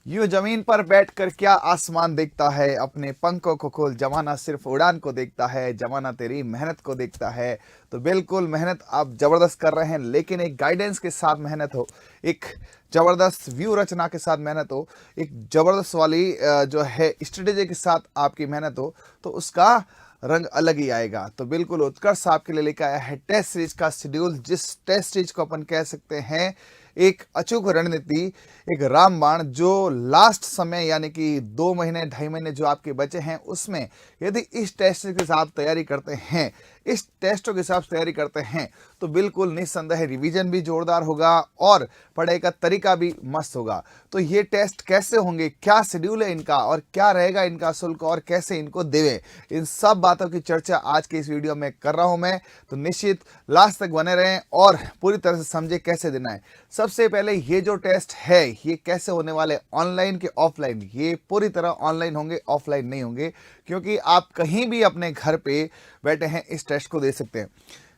यूं जमीन पर बैठकर क्या आसमान देखता है, अपने पंखों को खोल, जमाना सिर्फ उड़ान को देखता है, जमाना तेरी मेहनत को देखता है। तो बिल्कुल मेहनत आप जबरदस्त कर रहे हैं, लेकिन एक गाइडेंस के साथ मेहनत हो, एक जबरदस्त व्यू रचना के साथ मेहनत हो, एक जबरदस्त वाली जो है स्ट्रेटेजी के साथ आपकी मेहनत हो, तो उसका रंग अलग ही आएगा। तो बिल्कुल उत्कर्ष आपके लिए लेकर आया है टेस्ट सीरीज का शेड्यूल, जिस टेस्ट सीरीज को अपन कह सकते हैं एक अचूक रणनीति, एक रामबाण, जो लास्ट समय यानी कि 2 महीने 2.5 महीने जो आपके बचे हैं, उसमें यदि इस टेस्ट के साथ तैयारी करते हैं, इस टेस्टों के हिसाब से तैयारी करते हैं, तो बिल्कुल निस्संदेह रिवीजन भी जोरदार होगा और पढ़ाई का तरीका भी मस्त होगा। तो ये टेस्ट कैसे होंगे, क्या शेड्यूल है इनका और क्या रहेगा इनका शुल्क और कैसे इनको देवे, इन सब बातों की चर्चा आज के इस वीडियो में कर रहा हूं मैं। तो निश्चित लास्ट तक बने रहें और पूरी तरह से समझे कैसे देना है। सबसे पहले ये जो टेस्ट है ये कैसे होने वाले, ऑनलाइन के ऑफलाइन? ये पूरी तरह ऑनलाइन होंगे, ऑफलाइन नहीं होंगे, क्योंकि आप कहीं भी अपने घर पे बैठे हैं इस टेस्ट को दे सकते हैं।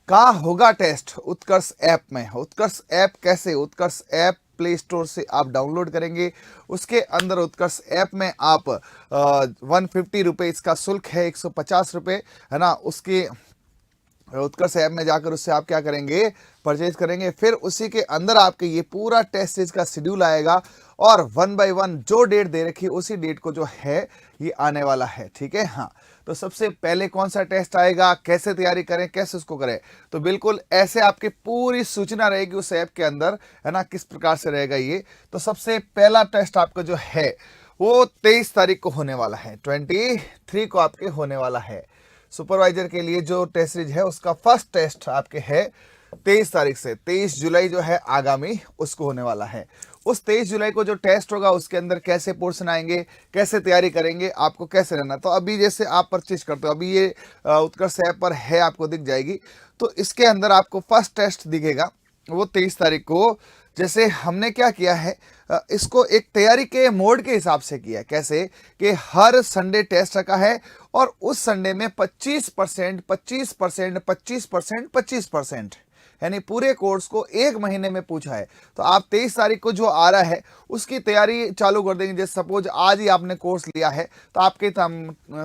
कहाँ होगा टेस्ट? उत्कर्ष ऐप में। उत्कर्ष ऐप कैसे? उत्कर्ष ऐप प्ले स्टोर से आप डाउनलोड करेंगे, उसके अंदर उत्कर्ष ऐप में आप 150 रुपये इसका शुल्क है, 150 रुपये है ना। उसके उत्कर्ष ऐप में जाकर उससे आप क्या करेंगे, परचेज करेंगे, फिर उसी के अंदर आपके ये पूरा टेस्ट सीरीज का शेड्यूल आएगा और 1 बाय 1 जो डेट दे रखी है उसी डेट को जो है ये आने वाला है। ठीक है, हाँ। तो सबसे पहले कौन सा टेस्ट आएगा, कैसे तैयारी करें, कैसे उसको करें, तो बिल्कुल ऐसे आपकी पूरी सूचना रहेगी उस ऐप के अंदर, है ना, किस प्रकार से रहेगा ये। तो सबसे पहला टेस्ट आपका जो है वो 23 तारीख को होने वाला है, 23 को आपके होने वाला है। सुपरवाइजर के लिए जो टेस्ट सीरीज है उसका फर्स्ट टेस्ट आपके है 23 तारीख से 23 जुलाई जो है आगामी, उसको होने वाला है। उस 23 जुलाई को जो टेस्ट होगा उसके अंदर कैसे पोर्शन आएंगे, कैसे तैयारी करेंगे, आपको कैसे रहना। तो अभी जैसे आप परचेज करते हो, अभी ये उत्कर्ष ऐप पर है, आपको दिख जाएगी। तो इसके अंदर आपको फर्स्ट टेस्ट दिखेगा वो 23 तारीख को। जैसे हमने क्या किया है, इसको एक तैयारी के मोड के हिसाब से किया है। कैसे कि हर संडे टेस्ट रखा है और उस संडे में 25%, 25%, 25%, 25%, यानी पूरे कोर्स को 1 महीने में पूछा है। तो आप 23 तारीख को जो आ रहा है उसकी तैयारी चालू कर देंगे। जैसे सपोज आज ही आपने कोर्स लिया है तो आपके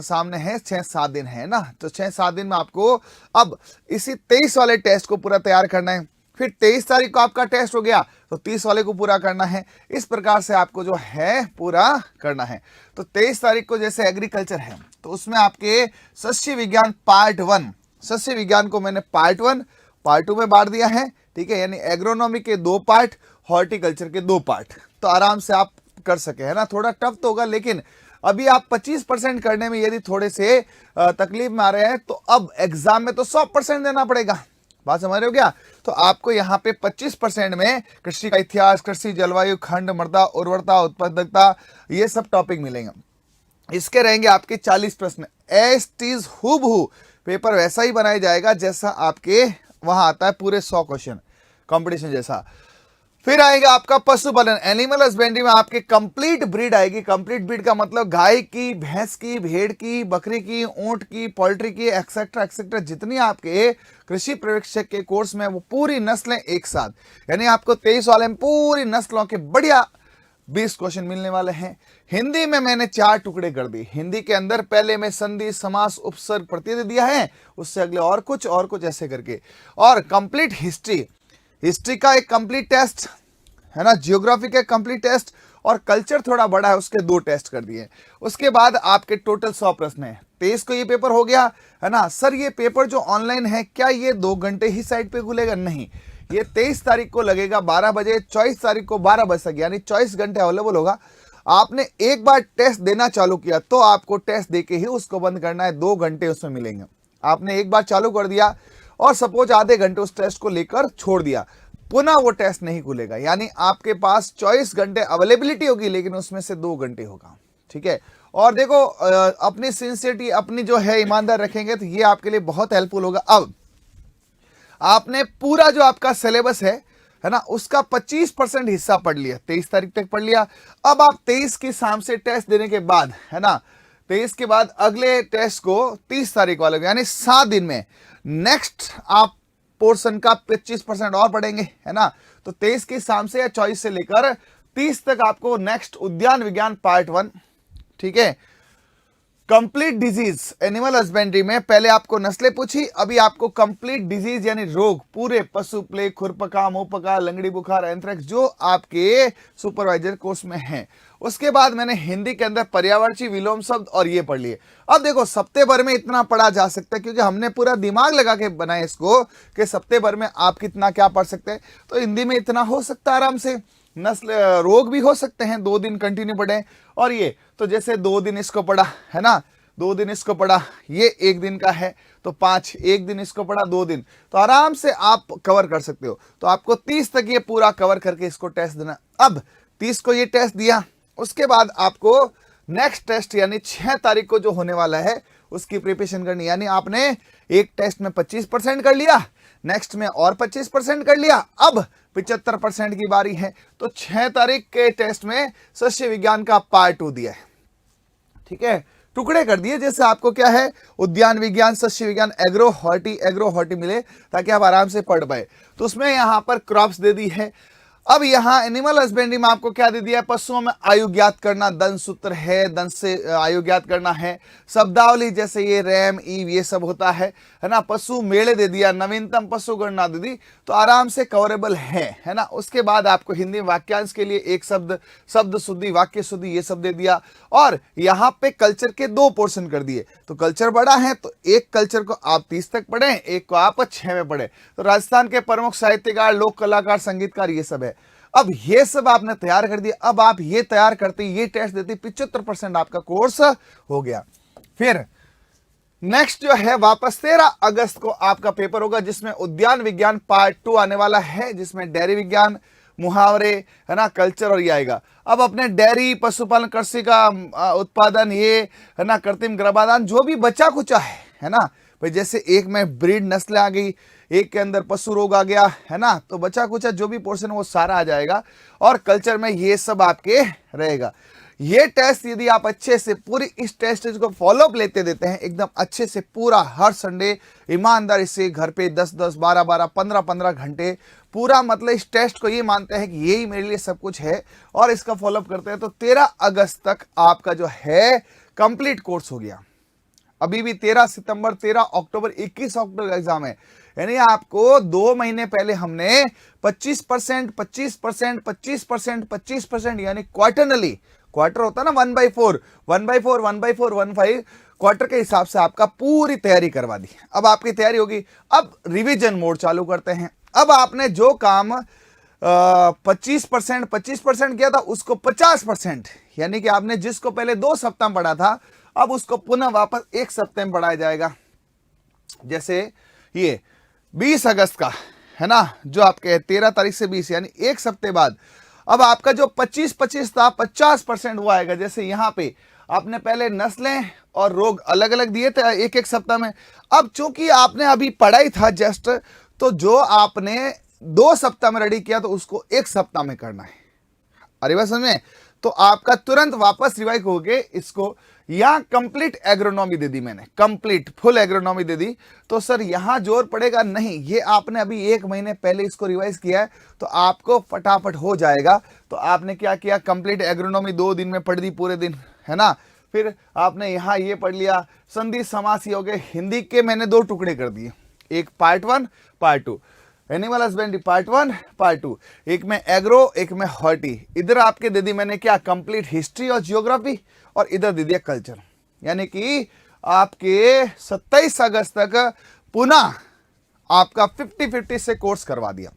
सामने है 6-7 दिन है ना, तो 6-7 दिन में आपको अब इसी 23 वाले टेस्ट को पूरा तैयार करना है। फिर 23 तारीख को आपका टेस्ट हो गया तो 30 वाले को पूरा करना है। इस प्रकार से आपको जो है पूरा करना है। तो 23 तारीख को जैसे एग्रीकल्चर है तो उसमें आपके शस्य विज्ञान पार्ट 1, शस्य विज्ञान को मैंने पार्ट 1 पार्ट 2 में बांट दिया है। ठीक है, यानी एग्रोनॉमी के 2 पार्ट, हॉर्टिकल्चर के 2 पार्ट। तो आराम से आप कर सके, है ना। थोड़ा टफ तो होगा, लेकिन अभी आप 25% करने में यदि थोड़े से तकलीफ में आ रहे हैं तो अब एग्जाम में तो 100% देना पड़ेगा। बात समझ रहे हो क्या? तो आपको यहाँ पे 25% में कृषि का इतिहास, कृषि, जलवायु, खंड, मृदा, उर्वरता, उत्पादकता, ये सब टॉपिक मिलेंगे। इसके रहेंगे आपके 40 प्रश्न। एज टीज हूबहू पेपर वैसा ही बनाया जाएगा जैसा आपके वहां आता है, पूरे 100 क्वेश्चन कंपटीशन जैसा। फिर आएगा आपका पशुपालन, एनिमल हस्बेंड्री में आपके कंप्लीट ब्रीड आएगी। कंप्लीट ब्रीड का मतलब गाय की, भैंस की, भेड़ की, बकरी की, ऊंट की, पोल्ट्री की, एक्सेट्रा एक्सेट्रा, जितनी आपके कृषि प्रशिक्षक के कोर्स में वो पूरी नस्लें एक साथ, यानी आपको 23 वाले में पूरी नस्लों के बढ़िया 20 क्वेश्चन मिलने वाले हैं। हिंदी में मैंने 4 टुकड़े कर दिए। हिंदी के अंदर पहले में संधि, समास, उपसर्ग, प्रत्यय दिया है, उससे अगले और कुछ ऐसे करके। और कंप्लीट हिस्ट्री, हिस्ट्री का एक कंप्लीट टेस्ट है ना, जियोग्राफी का कंप्लीट टेस्ट, और कल्चर थोड़ा बड़ा है उसके 2 टेस्ट कर दिए। उसके बाद आपके टोटल 100 प्रश्न है। 23 को ये पेपर हो गया, है ना। सर ये पेपर जो ऑनलाइन है क्या ये 2 घंटे ही साइट पे खुलेगा? नहीं, ये 23 तारीख को लगेगा 12 बजे, 24 तारीख को 12 बजे तक, यानी 24 घंटे अवेलेबल होगा। आपने एक बार टेस्ट देना चालू किया तो आपको टेस्ट देके ही उसको बंद करना है, 2 घंटे उसमें मिलेंगे। आपने एक बार चालू कर दिया और सपोज आधे घंटे उस टेस्ट को लेकर छोड़ दिया, पुनः वो टेस्ट नहीं खुलेगा। यानी आपके पास 24 घंटे अवेलेबिलिटी होगी, लेकिन उसमें से 2 घंटे होगा। ठीक है, और देखो अपनी सिंसियरिटी, अपनी जो है ईमानदार रखेंगे तो ये आपके लिए बहुत हेल्पफुल होगा। अब आपने पूरा जो आपका सिलेबस है ना, उसका 25% हिस्सा पढ़ लिया, 23 तारीख तक पढ़ लिया। अब आप 23 की शाम से टेस्ट देने के बाद, है ना, 23 के बाद अगले टेस्ट को 30 तारीख वाले, यानी 7 दिन में नेक्स्ट आप पोर्शन का 25% और पढ़ेंगे, है ना। तो 23 की शाम से या 24 से लेकर 30 तक आपको नेक्स्ट उद्यान विज्ञान पार्ट 1, ठीक है। कंप्लीट डिजीज एनिमल हस्बेंड्री में पहले आपको नस्लें पूछी, अभी आपको कंप्लीट डिजीज यानी रोग पूरे पशु प्लेग, खुरपका, मुंहपका, लंगड़ी बुखार, एंथ्रेक्स जो आपके सुपरवाइजर कोर्स में है। उसके बाद मैंने हिंदी के अंदर पर्यावरणीय विलोम शब्द और ये पढ़ लिए। अब देखो सप्ताह भर में इतना पढ़ा जा सकता है क्योंकि हमने पूरा दिमाग लगा के बनाया इसको कि सप्ताह भर में आप कितना क्या पढ़ सकते हैं। तो हिंदी में इतना हो सकता है आराम से। नस्ल रोग भी हो सकते हैं, 2 दिन कंटिन्यू पढ़े। और ये तो जैसे 2 दिन इसको पढ़ा है ना, 2 दिन इसको पढ़ा, ये 1 दिन का है तो 5, 1 दिन इसको पढ़ा 2 दिन, तो आराम से आप कवर कर सकते हो। तो आपको 30 तक ये पूरा कवर करके इसको टेस्ट देना। अब 30 को ये टेस्ट दिया, उसके बाद आपको नेक्स्ट टेस्ट यानी 6 तारीख को जो होने वाला है उसकी प्रिपरेशन करनी। यानी आपने एक टेस्ट में 25% कर लिया, नेक्स्ट में और 25% कर लिया, अब 75% की बारी है। तो 6 तारीख के टेस्ट में सस्य विज्ञान का पार्ट 2 दिया है, ठीक है, टुकड़े कर दिए। जैसे आपको क्या है, उद्यान विज्ञान, सस्य विज्ञान, एग्रो हॉर्टी मिले ताकि आप आराम से पढ़ पाए। तो उसमें यहां पर क्रॉप्स दे दी है। अब यहाँ एनिमल हस्बेंड्री में आपको क्या दे दिया है, पशुओं में आयु ज्ञात करना, दंत सूत्र है, दंत से आयु ज्ञात करना है, शब्दावली जैसे ये रैम ईव ये सब होता है ना। पशु मेले दे दिया, नवीनतम पशु गणना दे दी, तो आराम से कवरेबल है ना। उसके बाद आपको हिंदी वाक्यांश के लिए एक शब्द, शब्द शुद्धि, वाक्य शुद्धि ये सब दे दिया। और यहाँ पे कल्चर के 2 पोर्शन कर दिए। तो कल्चर बड़ा है तो एक कल्चर को आप 30 तक पढ़े, एक को आप 6 में पढ़े। तो राजस्थान के प्रमुख साहित्यकार, लोक कलाकार, संगीतकार ये सब है। अब ये सब आपने तैयार कर दिया। अब आप ये तैयार करते, ये टेस्ट देते, 75% आपका कोर्स हो गया। फिर नेक्स्ट जो है वापस 13 अगस्त को आपका पेपर होगा जिसमें उद्यान विज्ञान पार्ट 2 आने वाला है, जिसमें डेयरी विज्ञान, मुहावरे है ना, कल्चर और ये आएगा। अब अपने डेयरी, पशुपालन, कृषि का उत्पादन, ये है ना, कृत्रिम गर्भाधान जो भी बचा कुचा है ना भाई, जैसे एक में ब्रीड नस्ल आ गई, एक के अंदर पशु रोग आ गया है ना, तो बचा कुचा जो भी पोर्शन वो सारा आ जाएगा। और कल्चर में ये सब आपके रहेगा। ये टेस्ट यदि आप अच्छे से पूरी इस टेस्ट को फॉलोअप लेते देते हैं एकदम अच्छे से पूरा हर संडे ईमानदारी से घर पे 10-10, 12-12, 15-15 घंटे पूरा, मतलब इस टेस्ट को ये मानते हैं कि यही मेरे लिए सब कुछ है और इसका फॉलोअप करते हैं, तो 13 अगस्त तक आपका जो है कंप्लीट कोर्स हो गया। अभी भी 13 सितंबर, 13 अक्टूबर, 21 अक्टूबर का एग्जाम है। यानी आपको 2 महीने पहले हमने 25%, 25%, 25%, 25% यानी क्वार्टरली, क्वार्टर होता है ना 1/4, 1/4, 1/4, 1/5 क्वार्टर के हिसाब से आपका पूरी तैयारी करवा दी। अब आपकी तैयारी होगी। अब रिवीजन मोड चालू करते हैं। अब आपने जो काम 25% किया था उसको 50%, यानी कि आपने जिसको पहले 2 सप्ताह पढ़ा था अब उसको पुनः वापस 1 सप्ताह में पढ़ाया जाएगा। जैसे ये 20 अगस्त का है ना, जो आपके 13 तारीख से 20 यानी 1 सप्ताह बाद अब आपका जो 25-25 था 50% वो आएगा। जैसे यहाँ पे आपने पहले नस्लें और रोग अलग अलग दिए थे 1-1 सप्ताह में। अब चूंकि आपने अभी पढ़ा ही था जस्ट, तो जो आपने 2 सप्ताह में रेडी किया तो उसको 1 सप्ताह में करना है। अरे बस में तो आपका तुरंत वापस रिवाइज हो गए इसको। यहां कंप्लीट एग्रोनॉमी दे दी मैंने, कंप्लीट फुल एग्रोनॉमी दे दी। तो सर यहां जोर पड़ेगा नहीं, ये आपने अभी 1 महीने पहले इसको रिवाइज किया है तो आपको फटाफट हो जाएगा। तो आपने क्या किया, कंप्लीट एग्रोनॉमी 2 दिन में पढ़ दी पूरे दिन है ना। फिर आपने यहाँ ये पढ़ लिया, संधि समास हो गए। हिंदी के मैंने 2 टुकड़े कर दिए, एक part 1 part 2, animal husbandry part 1 part 2, एक में एग्रो एक में हॉर्टी। इधर आपके दे दी मैंने क्या, कंप्लीट हिस्ट्री और जियोग्राफी, और इधर दे दिया कल्चर। यानी कि आपके 27 अगस्त तक पुनः आपका 50-50 से कोर्स करवा दिया।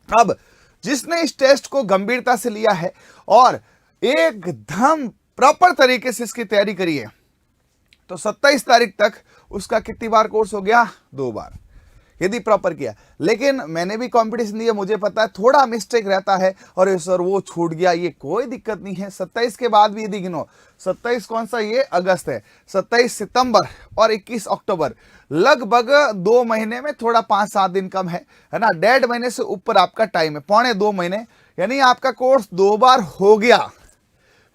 अब जिसने इस टेस्ट को गंभीरता से लिया है और एकदम प्रॉपर तरीके से इसकी तैयारी करी है तो 27 तारीख तक उसका कितनी बार कोर्स हो गया, 2 बार, यदि प्रॉपर किया। लेकिन मैंने भी कंपटीशन दिया, मुझे पता है थोड़ा मिस्टेक रहता है और सर वो छूट गया, ये कोई दिक्कत नहीं है। 27 के बाद भी यदि गिनो, 27 कौन सा, ये अगस्त है, 27 सितंबर और 21 अक्टूबर, लगभग 2 महीने में थोड़ा 5-7 दिन कम है ना, 1.5 महीने से ऊपर आपका टाइम है, 2.25 महीने, यानी आपका कोर्स 2 बार हो गया।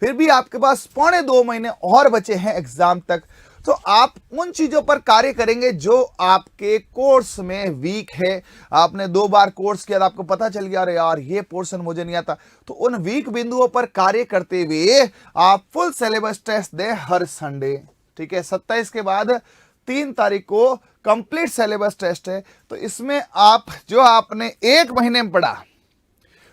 फिर भी आपके पास 2.25 महीने और बचे हैं एग्जाम तक। तो आप उन चीजों पर कार्य करेंगे जो आपके कोर्स में वीक है। आपने 2 बार कोर्स किया, आपको पता चल गया अरे यार ये पोर्शन मुझे नहीं आता, तो उन वीक बिंदुओं पर कार्य करते हुए आप फुल सिलेबस टेस्ट दें हर संडे। ठीक है, 27 के बाद 3 तारीख को कंप्लीट सिलेबस टेस्ट है। तो इसमें आप जो आपने 1 महीने में पढ़ा,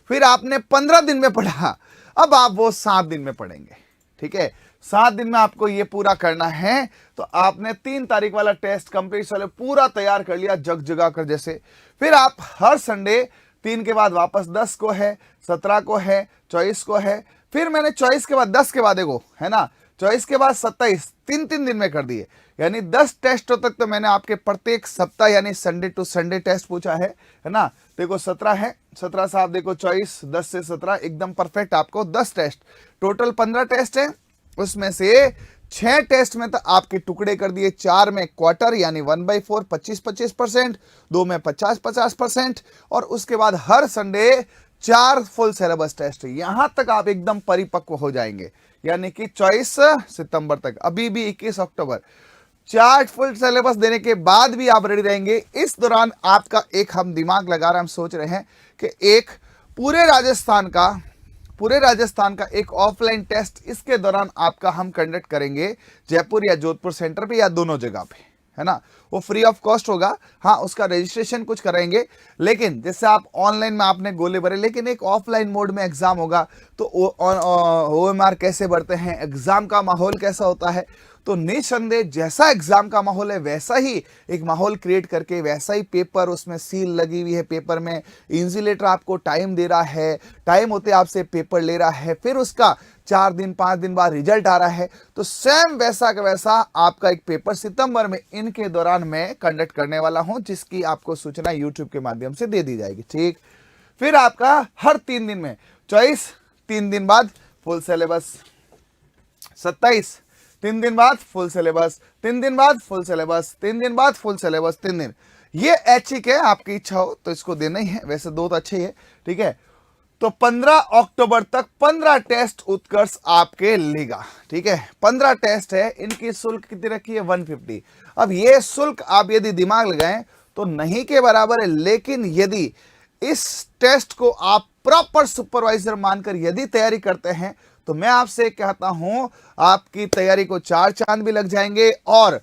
फिर आपने 15 दिन में पढ़ा, अब आप वो 7 दिन में पढ़ेंगे। ठीक है, 7 दिन में आपको ये पूरा करना है। तो आपने 3 तारीख वाला टेस्ट कंप्लीट वाले पूरा तैयार कर लिया जग जगा कर जैसे। फिर आप हर संडे 3 के बाद वापस 10 को है, 17 को है, 24 को है, फिर मैंने 24 के बाद 10 के बाद देखो है ना, 24 के बाद 27, 3 दिन में कर दिए, यानी 10 टेस्टों तक तो मैंने आपके प्रत्येक सप्ताह यानी संडे टू संडे टेस्ट पूछा है ना। देखो 17 है, 17 से आप देखो 24, 10 से 17 एकदम परफेक्ट आपको 10 टेस्ट, टोटल 15 टेस्ट है। उसमें से 6 टेस्ट में तो आपके टुकड़े कर दिए, 4 में क्वार्टर यानी 1/4 25% 2 में 50% और उसके बाद हर संडे 4 फुल सिलेबस टेस्ट। यहां तक आप एकदम परिपक्व हो जाएंगे, यानी कि 24 सितंबर तक, अभी भी 21 अक्टूबर, 4 फुल सिलेबस देने के बाद भी आप रेडी रहेंगे। इस दौरान आपका एक हम दिमाग लगा रहे हैं, हम सोच रहे हैं कि एक पूरे राजस्थान का एक ऑफलाइन टेस्ट इसके दौरान आपका हम कंडक्ट करेंगे जयपुर या जोधपुर सेंटर पे या दोनों जगह पे, है ना। वो फ्री ऑफ कॉस्ट होगा, हाँ उसका रजिस्ट्रेशन कुछ कराएंगे, लेकिन जैसे आप ऑनलाइन में आपने गोले भरे, लेकिन एक ऑफलाइन मोड में एग्जाम होगा। तो OMR कैसे भरते हैं, एग्जाम का माहौल कैसा होता है, तो निसंदेह जैसा एग्जाम का माहौल है वैसा ही एक माहौल क्रिएट करके, वैसा ही पेपर, उसमें सील लगी हुई है पेपर में, इंसुलेटर आपको टाइम दे रहा है, टाइम होते आपसे पेपर ले रहा है, फिर उसका 4 दिन 5 दिन बाद रिजल्ट आ रहा है। तो सेम वैसा का वैसा आपका एक पेपर सितंबर में इनके दौरान मैं कंडक्ट करने वाला हूं, जिसकी आपको सूचना यूट्यूब के माध्यम से दे दी जाएगी। ठीक, फिर आपका हर 3 दिन में 24, 3 दिन बाद फुल सिलेबस, 27, 3 दिन बाद फुल सिलेबस, 3 दिन बाद फुल सिलेबस, 3 दिन बाद फुल सिलेबस, 3 दिन। ये ऐच्छिक है, आपकी इच्छा हो तो इसको देना ही है, वैसे 2 तो अच्छे ही है। ठीक है, तो 15 अक्टूबर तक 15 टेस्ट उत्कर्ष आपके लेगा। ठीक है, 15 टेस्ट है, इनकी शुल्क कितनी रखी है 150। अब ये शुल्क आप यदि दिमाग लगाएं तो नहीं के बराबर है, लेकिन यदि इस टेस्ट को आप प्रॉपर सुपरवाइजर मानकर यदि तैयारी करते हैं तो मैं आपसे कहता हूं आपकी तैयारी को 4 चांद भी लग जाएंगे। और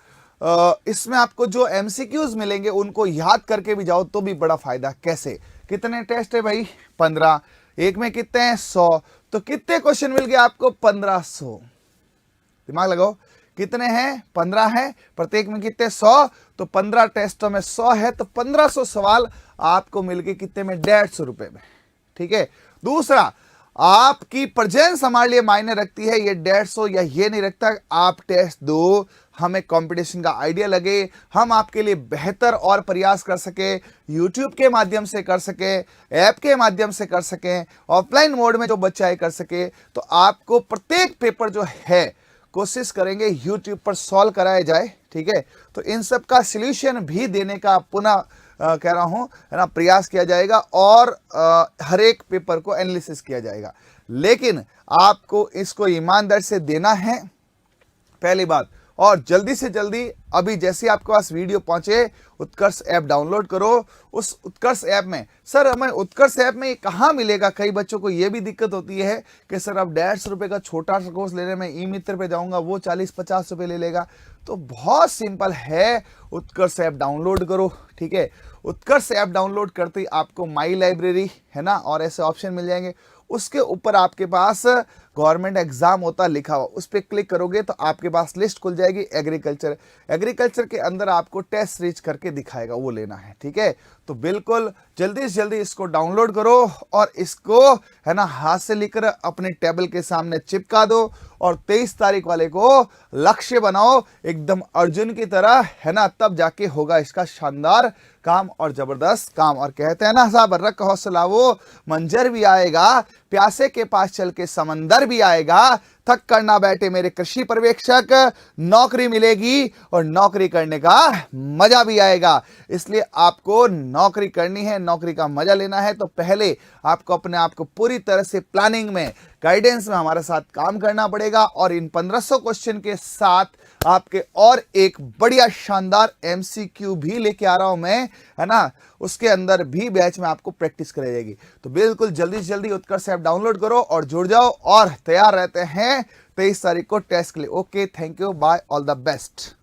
इसमें आपको जो MCQs मिलेंगे उनको याद करके भी जाओ तो भी बड़ा फायदा। कैसे, कितने टेस्ट है भाई 15, एक में कितने हैं 100, तो कितने क्वेश्चन मिल गए आपको 1500। दिमाग लगाओ, कितने हैं 15 है, प्रत्येक में कितने 100, तो 15 टेस्टों में 100 है, तो 1500 सवाल आपको मिल गए कितने में 150 रुपए में। ठीक है, दूसरा आपकी प्रेजेंस हमारे लिए मायने रखती है, ये 150 या ये नहीं रखता। आप टेस्ट दो, हमें कंपटीशन का आइडिया लगे, हम आपके लिए बेहतर और प्रयास कर सके, यूट्यूब के माध्यम से कर सके, ऐप के माध्यम से कर सकें, ऑफलाइन मोड में जो बच्चा है कर सके। तो आपको प्रत्येक पेपर जो है कोशिश करेंगे यूट्यूब पर सॉल्व कराया जाए। ठीक है, तो इन सब का सॉल्यूशन भी देने का पुनः कह रहा हूं है ना, प्रयास किया जाएगा और हर एक पेपर को एनालिसिस किया जाएगा। लेकिन आपको इसको ईमानदारी से देना है, पहली बात। और जल्दी से जल्दी अभी जैसे आपके पास वीडियो पहुंचे, उत्कर्ष ऐप डाउनलोड करो। उस उत्कर्ष ऐप में, सर हमें उत्कर्ष ऐप में कहाँ मिलेगा, कई बच्चों को ये भी दिक्कत होती है कि सर अब 150 रुपये का छोटा सा कोर्स लेने में ई मित्र पे जाऊंगा, वो 40-50 रुपये ले लेगा। तो बहुत सिंपल है, उत्कर्ष ऐप डाउनलोड करो। ठीक है, उत्कर्ष ऐप डाउनलोड करते ही आपको माई लाइब्रेरी है ना और ऐसे ऑप्शन मिल जाएंगे, उसके ऊपर आपके पास गवर्नमेंट एग्जाम होता लिखा हुआ, उस पर क्लिक करोगे तो आपके पास लिस्ट खुल जाएगी। एग्रीकल्चर के अंदर आपको टेस्ट रीच करके दिखाएगा, वो लेना है। ठीक है, तो बिल्कुल जल्दी से जल्दी इसको डाउनलोड करो और इसको है ना हाथ से लेकर अपने टेबल के सामने चिपका दो और 23 तारीख वाले को लक्ष्य बनाओ एकदम अर्जुन की तरह, है ना, तब जाके होगा इसका शानदार काम और जबरदस्त काम। और कहते हैं ना साहब, रख हौसला वो मंजर भी आएगा, प्यासे के पास चल के समंदर भी आएगा, थक कर ना बैठे मेरे कृषि पर्यवेक्षक, नौकरी मिलेगी और नौकरी करने का मजा भी आएगा। इसलिए आपको नौकरी करनी है, नौकरी का मजा लेना है, तो पहले आपको अपने आप को पूरी तरह से प्लानिंग में, गाइडेंस में हमारे साथ काम करना पड़ेगा। और इन 1500 क्वेश्चन के साथ आपके और एक बढ़िया शानदार एमसीक्यू भी लेके आ रहा हूं मैं, है ना। उसके अंदर भी बैच में आपको प्रैक्टिस कराई जाएगी। तो बिल्कुल जल्दी से जल्दी उत्कर्ष ऐप डाउनलोड करो और जुड़ जाओ और तैयार रहते हैं 23 तारीख को टेस्ट के लिए। Okay, thank you, bye, all the best.